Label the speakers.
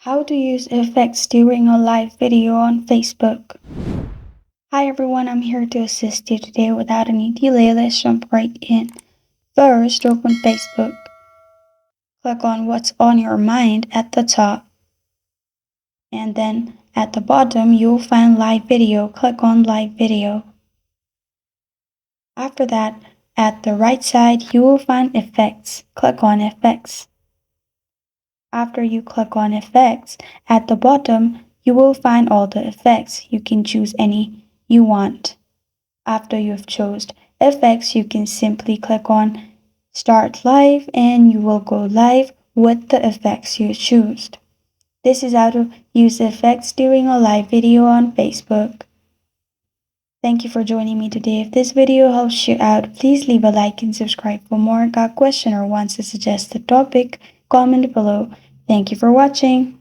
Speaker 1: How to use effects during a live video on Facebook. Hi everyone, I'm here to assist you today without any delay. Let's jump right in. First, open Facebook. Click on what's on your mind at the top. And then at the bottom, you'll find live video. Click on live video. After that, at the right side, you will find effects. Click on effects. After you click on effects, at the bottom, you will find all the effects. You can choose any you want. After you've chosen effects, you can simply click on start live and you will go live with the effects you choose. This is how to use effects during a live video on Facebook. Thank you for joining me today. If this video helps you out, please leave a like and subscribe for more. Got a question or wants to suggest a topic? Comment below. Thank you for watching.